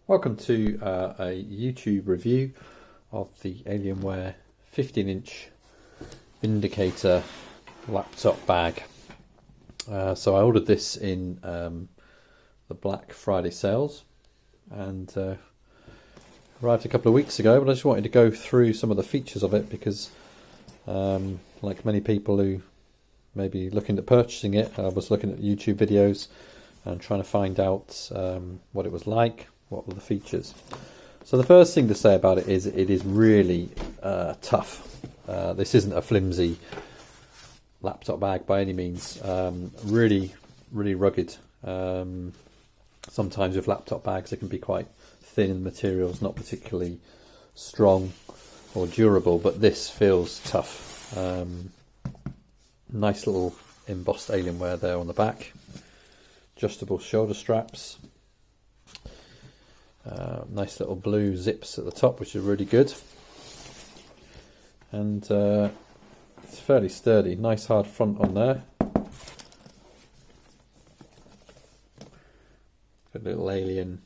Welcome to a YouTube review of the Alienware 15-inch Vindicator laptop bag. So I ordered this in the Black Friday sales and arrived a couple of weeks ago, but I just wanted to go through some of the features of it because like many people who may be looking at purchasing it, I was looking at YouTube videos and trying to find out what it was like. What were the features? So the first thing to say about it is it is really tough. This isn't a flimsy laptop bag by any means. Really rugged. Sometimes with laptop bags they can be quite thin and the material's not particularly strong or durable, but this feels tough. Nice little embossed Alienware there on the back. Adjustable shoulder straps. Nice little blue zips at the top, which are really good, and it's fairly sturdy. Nice hard front on there. Got a little alien,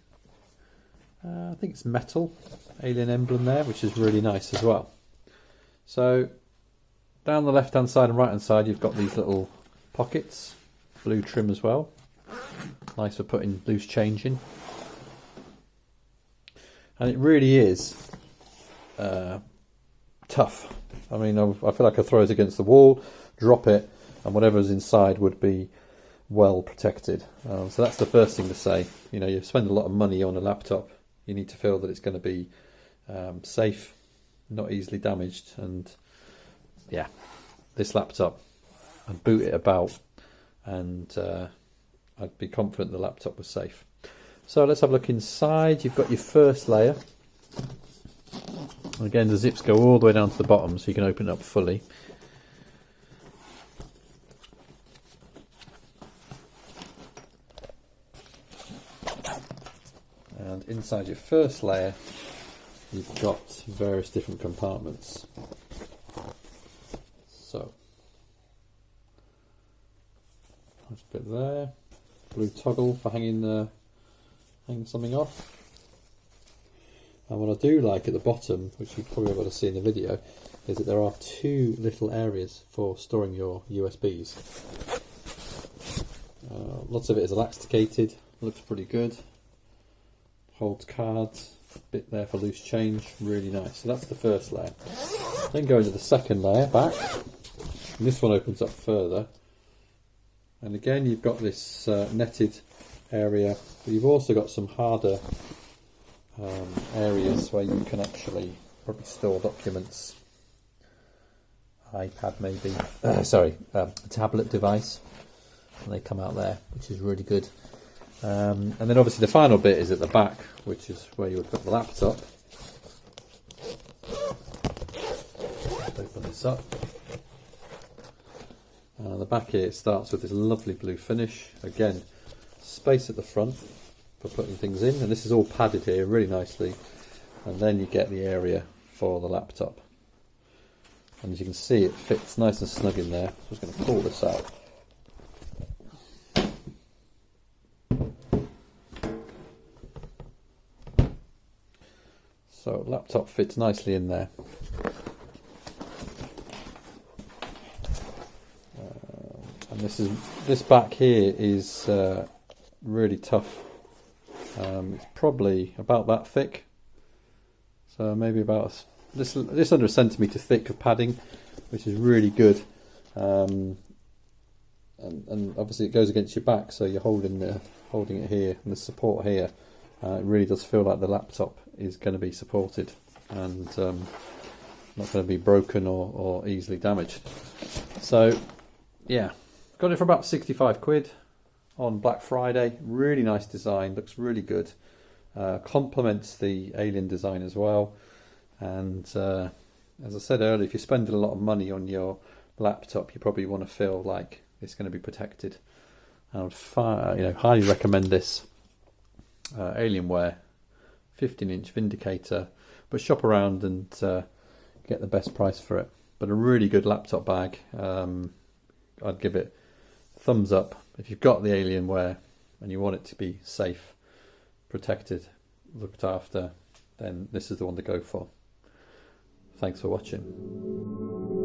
I think it's metal, alien emblem there, which is really nice as well. So down the left hand side and right hand side you've got these little pockets, blue trim as well, nice for putting loose change in. And it really is tough. I mean, I feel like I throw it against the wall, drop it, and whatever's inside would be well protected. So that's the first thing to say. You know, you spend a lot of money on a laptop, you need to feel that it's going to be safe, not easily damaged. And yeah, this laptop, I'd boot it about, and I'd be confident the laptop was safe. So let's have a look inside. You've got your first layer. Again, the zips go all the way down to the bottom, so you can open it up fully. And inside your first layer, you've got various different compartments. So, nice bit there. Blue toggle for hanging something off. And what I do like at the bottom, which you probably able to see in the video, is that there are two little areas for storing your USBs. Lots of it is elasticated, looks pretty good. Holds cards, bit there for loose change, really nice. So that's the first layer. Then go into the second layer back, and this one opens up further. And again you've got this netted area, but you've also got some harder areas where you can actually probably store documents, iPad maybe, a tablet device, and they come out there, which is really good. And then obviously the final bit is at the back, which is where you would put the laptop. Open this up. The back here, it starts with this lovely blue finish. Again, space at the front for putting things in, and this is all padded here really nicely, and then you get the area for the laptop, and as you can see it fits nice and snug in there. So I'm just going to pull this out. So laptop fits nicely in there. And this back here is really tough. It's probably about that thick, so maybe about just under a centimetre thick of padding, which is really good. And obviously it goes against your back, so you're holding it here, and the support here. It really does feel like the laptop is going to be supported and not going to be broken or easily damaged. So yeah, got it for about 65 quid on Black Friday. Really nice design, looks really good, complements the Alien design as well. And as I said earlier, if you're spending a lot of money on your laptop, you probably want to feel like it's going to be protected. I would highly recommend this Alienware 15-inch Vindicator, but shop around and get the best price for it. But a really good laptop bag. I'd give it thumbs up if you've got the Alienware and you want it to be safe, protected. looked after, then this is the one to go for. Thanks for watching.